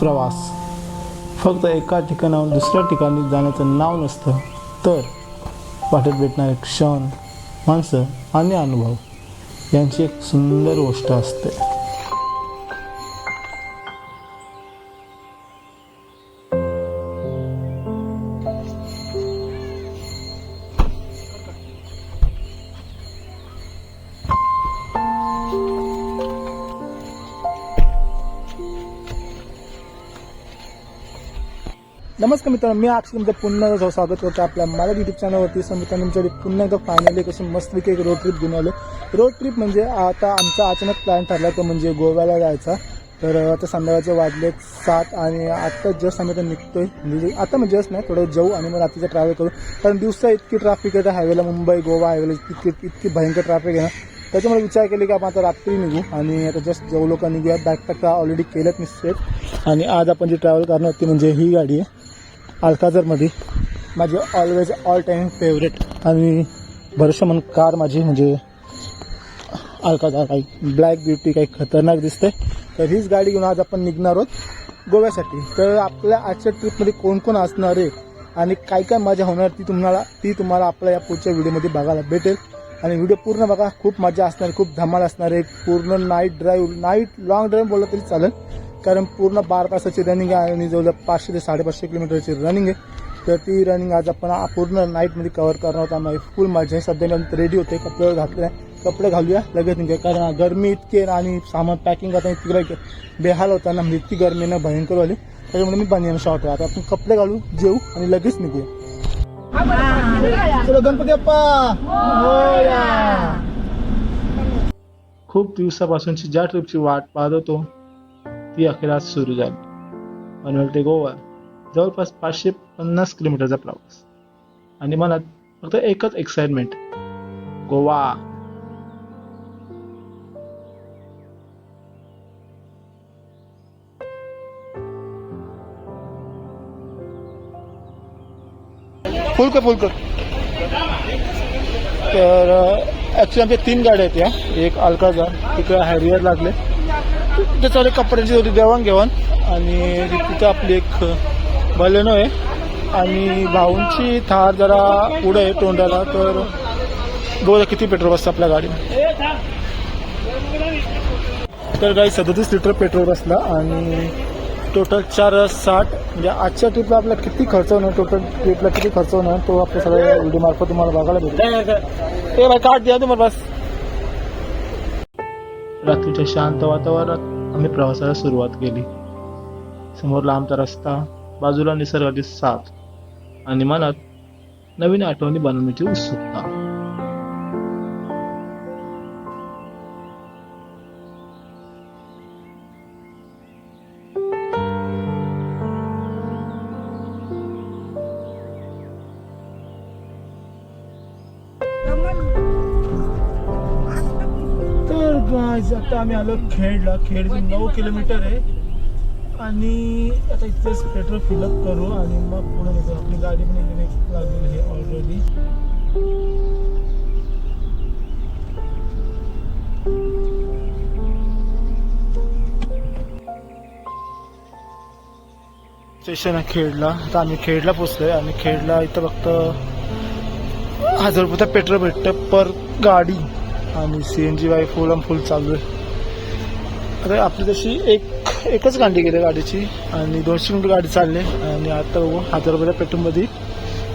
प्रवास फक्त एका ठिकाणाहून दुसऱ्या ठिकाणी जाण्याचं नाव नसतं, तर वाटेत भेटणारे क्षण, माणसं आणि अनुभव यांची एक सुंदर गोष्ट असते. नमस्कार मित्रांनो, मी अक्षय तुमचं पुन्हा एकदा स्वागत करतो आपल्या मराठी यूट्यूब चॅनलवरती. मित्रांनो, तुमच्याकडे पुन्हा एकदा फायनली कशी मस्तपैकी एक रोड ट्रिप घेऊन आलो. रोड ट्रिप म्हणजे आता आमचा अचानक प्लॅन ठरला तो म्हणजे गोव्याला जायचा. तर आता संध्याकाळचे वाजले 7 आणि आता जस्ट आम्ही आता निघतोय. म्हणजे आता म्हणजे जस्ट नाही, थोडं जाऊ आणि मग रात्रीचं ट्रॅव्हल करू. कारण दिवसा इतकी ट्रॅफिक आहे हायवेला, मुंबई गोवा हायवेला इतकी भयंकर ट्रॅफिक आहे ना. त्याच्यामुळे विचार केले की आपण आता रात्री निघू आणि आता जस्ट जाऊ लोक निघूया. बॅकपॅक ऑलरेडी केलंच मी सेट. आणि आज आपण जी ट्रॅव्हल करणार होती म्हणजे ही गाडी आहे अल्काझरमध्ये, माझी ऑलवेज ऑल टाईम फेवरेट आणि भरवशामंद कार माझी म्हणजे अल्काझर. काही ब्लॅक ब्युटी काही खतरनाक दिसते. तर हीच गाडी घेऊन आज आपण निघणार आहोत गोव्यासाठी. तर आपल्या आजच्या ट्रिपमध्ये कोण कोण असणार आहे आणि काय काय मजा होणार ती तुम्हाला आपल्या या पुढच्या व्हिडिओमध्ये बघायला भेटेल. आणि व्हिडिओ पूर्ण बघा, खूप मजा असणार, खूप धमाल असणार आहे. पूर्ण नाईट लॉंग ड्राईव्ह बोललं तरी चालेल, कारण पूर्ण 12 तासाची रनिंग आहे आणि जवळ 500 ते 550 किलोमीटरची रनिंग आहे. तर ती रनिंग आज आपण पूर्ण नाईटमध्ये कव्हर करणार होता. आम्ही फुल मजा आहे. सध्या रेडी होते, कपडे घालूया, लगेच निघूया. कारण गरमी इतकी आहे आणि सामान पॅकिंग करताना तिकडे बेहाल होता ना, म्हणजे इतकी गरमी ना भयंकर वाली. त्याच्यामुळे मी बनियन शॉर्ट आहे. आता आपण कपडे घालू, जेऊ आणि लगेच निघूया. चलो गणपती बाप्पा मोरया. खूप दिवसापासूनची ज्या ट्रिपची वाट पाहत होतो ती अखेर आज सुरू झाली. पनवेल ते गोवा जवळपास 550 किलोमीटरचा प्रवास आणि मनात फक्त एकच एक्साइटमेंट, गोवा. फुलकर तर ॲक्च्युली आमच्या 3 गाड्या आहेत. या एक अल्काझर, तिकडे हॅरियर लागले, त्याच्यावर कपड्यांची थोडी देवाणघेवाण आणि तिथं आपली एक बलेनो आहे आणि भाऊंची थार जरा पुढे आहे तोंडाला. तर बघा किती पेट्रोल बसतं आपल्या गाडीमध्ये. तर गाडी 37 लिटर पेट्रोल बसला आणि टोटल 460. म्हणजे आजच्या ट्रिपला आपला किती खर्च होणार, टोटल ट्रिपला किती खर्च होणार तो आपल्या सगळ्या व्हिडिओ मार्फत तुम्हाला बघायला भेटेल. ते भाई काढ द्या तुम्हाला बस. रात्रीच्या शांत वातावरणात आम्ही प्रवासाला सुरुवात केली. समोर लांबचा रस्ता, बाजूला निसर्गाची साथ आणि मनात नवीन आठवणी बनवण्याची उत्सुकता. आता आम्ही आलो खेडला. खेड 9 किलोमीटर आहे आणि आता इथेच पेट्रोल फिलअप करू आणि मग पुढे निघू. आपली गाडी पण इलेक्ट्रिक लागलेली आहे ऑलरेडी. स्टेशन आहे खेडला. आता आम्ही खेडला पोचलोय आणि खेडला इथं फक्त 1000 रुपयाचं पेट्रोल भेटतं पर गाडी आणि CNG वाय फुल चालू आहे. आता आपली तशी एकच गाडी गेली गाडीची आणि 200 किलोमीटर गाडी चालली आणि आता 1000 रुपयाच्या पेट्रोलमध्ये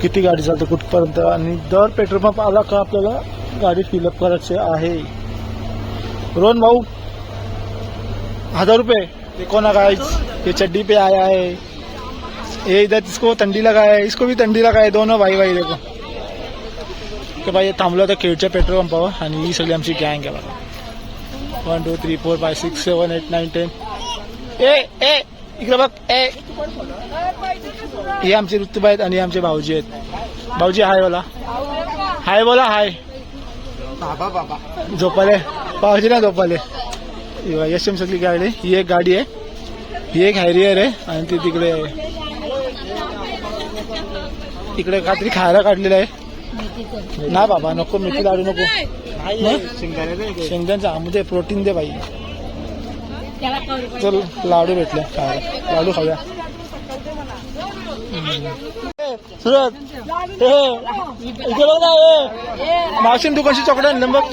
किती गाडी चालते कुठपर्यंत. आणि दर पेट्रोल पंप आला का आपल्याला गाडी फिलअप करायची आहे. रोहन भाऊ 1000 रुपये ये कोना गाइस, ये चड्डी पे आया है, ये इधर इसको तंडी लगा है, इसको भी तंडी लगा है, दोनों भाई देखो. की भाई थांबलो होतं खेडच्या पेट्रोल पंपावर आणि ही सगळी आमची गँग आहे बघा. 1 2 3 4 5 6 7 8 9 10. ए इकडे बघ. हे आमचे ऋतुबाई आहेत आणि आमचे भाऊजी आहेत. भाऊजी हाय बोला, हाय बोला, हाय बाबा. झोपाले भाऊजी ना, झोपाले. यशम सगळी गाडी. ही एक गाडी आहे, ही एक हॅरियर आहे आणि ती तिकडे काहीतरी खायला काढलेलं आहे. ना बाबा नको, मेथी लाडू नको, शेंगदाण्याचा आमचे प्रोटीन दे बाई. चल लाडू भेटले खायला, लाडू खाऊया. सुरत इथे बघ ना, मावशीन तू कशी चॉकलेट आणलं बघ.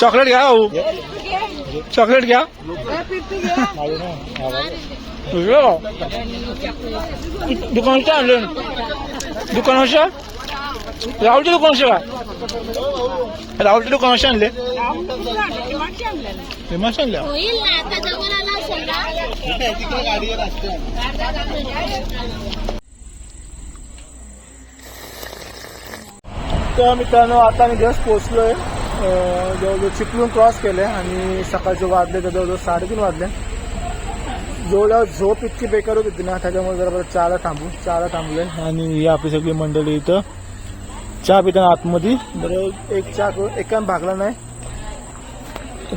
चॉकलेट घ्या भाऊ, चॉकलेट घ्या. दुकानाच्या आणले, दुकानाच्या राहुलच्या दुकानाच्या का, राहुलच्या दुकानाच्या आणले, फेमस आणल्या. तर मित्रांनो आता मी जस्ट पोचलोय, जवळजवळ चिपळूण क्रॉस केले आणि सकाळचे वाजले तर जवळजवळ 3:30 वाजले. जवळजवळ झोप इतकी बेकार होती ना, त्याच्यामुळे जरा परत चहाला थांबले आणि ही आपली सगळी मंडळी इथं चहा पिताना आतमध्ये. बरं एक चहा एकान भागला नाही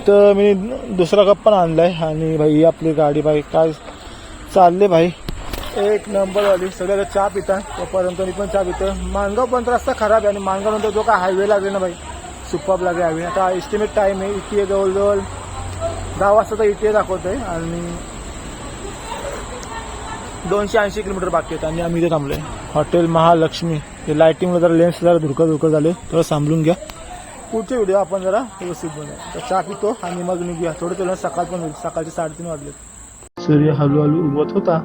तर मी दुसरा कप पण आणलाय. आणि भाई ही आपली गाडी भाई काय चालले भाई, एक नंबर वाली. सगळ्याला चहा पिता तोपर्यंत मी पण चहा पितो. माणगाव पण रस्ता खराब आहे आणि माणगाव नंतर जो काय हायवे लागले ना भाई, सुपाप लागले हायवे. आता एस्टिमेट टाईम आहे इथे जवळजवळ 10 वाजता तर इथे दाखवतोय आणि 280 किलोमीटर बाकी आहेत. आणि आम्ही इथे थांबलोय हॉटेल महालक्ष्मी. हे लायटिंगला जरा लेन्स जरा धुरकं झाले तर सांभाळून घ्या. पुढचे व्हिडिओ आपण जरा व्यवस्थित बनवूया. तर चहा पितो आणि मग निघूया. थोडं तेवढं सकाळ पण होईल, सकाळचे 3:30 वाजले. सूर्य हळूहळू उगवत होता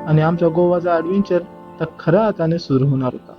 आणि आमच्या गोवाचा ॲडव्हेंचर तर खऱ्या अर्थाने सुरू होणार होता.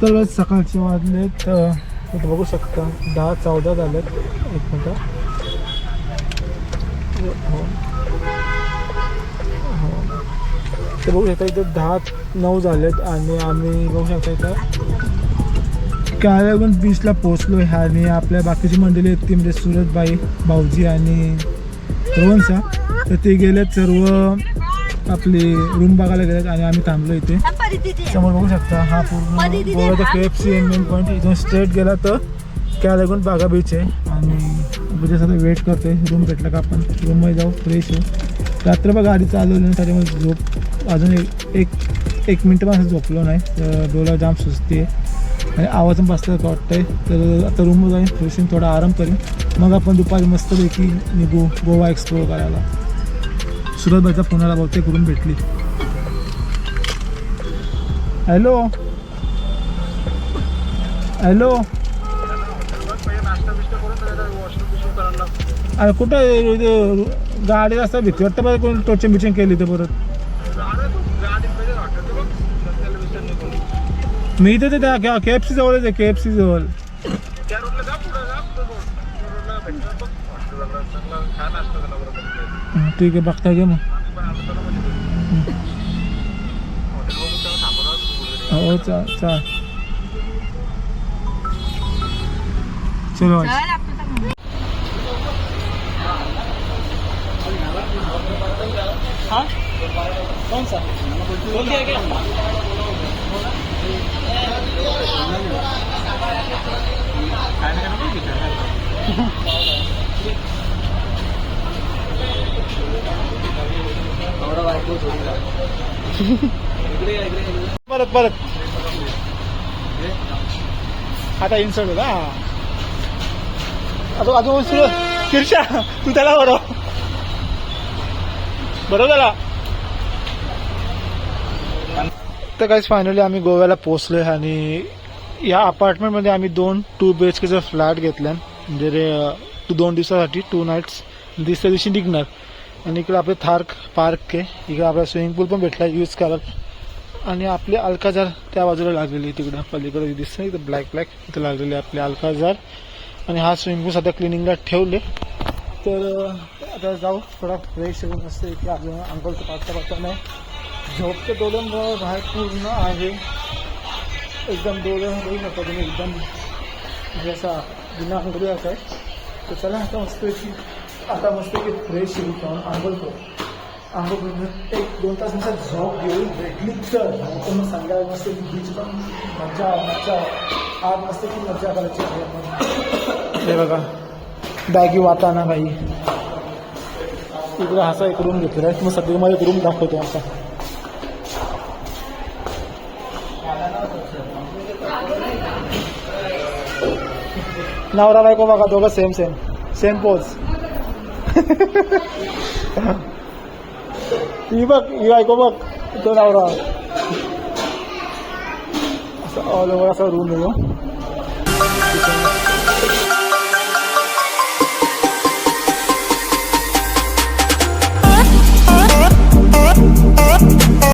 तर सकाळचे वाजलेत तुम्ही बघू शकता 10:14 झालेत. एक मिनिट तर बघू शकता इथे 10:09 झालेत आणि आम्ही बघू शकता इथं काळेगुंज बीचला पोचलो आहे. आणि आपल्या बाकीची मंडळी आहेत ती म्हणजे सुरतबाई, भाऊजी आणि रोहनसा, तर ते गेलेत सर्व आपली रूम बघायला गेलेत आणि आम्ही थांबलो इथे. समोर बघू शकता हा पूर्ण गोव्याचा KFC मेन पॉईंट. इथून स्ट्रेट गेला तर काळेगुंज बागा बीच आहे आणि म्हणजे वेट करतोय रूम भेटला का आपण रूममध्ये जाऊ, फ्रेश होऊ. रात्रभर गाडी चालवली नाही त्याच्यामुळे झोप अजून एक मिनटं पण असं झोपलो नाही. तर डोला जाम सुस्ती आहे आणि आवाज पण बसतं वाटतंय. तर आता रूमवर जाईन, फ्रेश होईन, थोडा आराम करीन, मग आपण दुपारी मस्तपैकी निघू गोवा एक्सप्लोर करायला. सुरतबाईचा पुण्याला बहुतेक रूम भेटली. हॅलो हॅलो अरे कुठं गाडी असता भीती वाटतं बरं, कोण टोचिंग बिचिंग केली तर परत. मी इथे त्या KFC जवळच आहे, KFC जवळ. ठीक आहे बघता घे मग. हो चा चलो. हाँ कौन सा हो गया क्या? परत आता इन्सर्ट होता. अजून सुरू किर्षा तू त्याला बरोबर झाला. तर काहीच फायनली आम्ही गोव्याला पोहोचलोय आणि या अपार्टमेंटमध्ये आम्ही 2 BHKचा फ्लॅट घेतला म्हणजे 2 दिवसासाठी 2 नाईट्स. तिसऱ्या दिवशी निघणार आणि इकडे आपले थार पार्क आहे. इकडे आपला स्विमिंग पूल पण भेटला यूज करत आणि आपले अल्काझार त्या बाजूला लागलेली तिकडं पलीकडे दिसतं इथं ब्लॅक इथं लागलेले आपले अल्काझार. आणि हा स्विमिंग पूल सध्या क्लिनिंगला ठेवले. तर आता जाऊ थोडा फ्रेश होऊन असते की अजून अंकलचं पाचता नाही. झोपचं डोलन बाहेर पूर्ण आहे एकदम डोलं होऊ शकता तुम्ही एकदम म्हणजे असा बिना अंगडी असा आहे. तर चला आता मस्त की फ्रेश होऊन आंघोळ करून 1-2 तास नंतर झोप घेऊन भेटली तर मग संध्याकाळी मस्त की बीच पण मजा आज मस्त की मजा करायची आहे. हे बघा बॅगी वाटाणा बाई इकडे असा एक रूम घेतलेला आहे. मग सगळी मला एक रूम दाखवतो असा. नवरा बायको बघा दोघं सेम पोज. ही बघ ही बायको बघ तो नवरा. असं ऑल ओव्हर असा रूम आहे.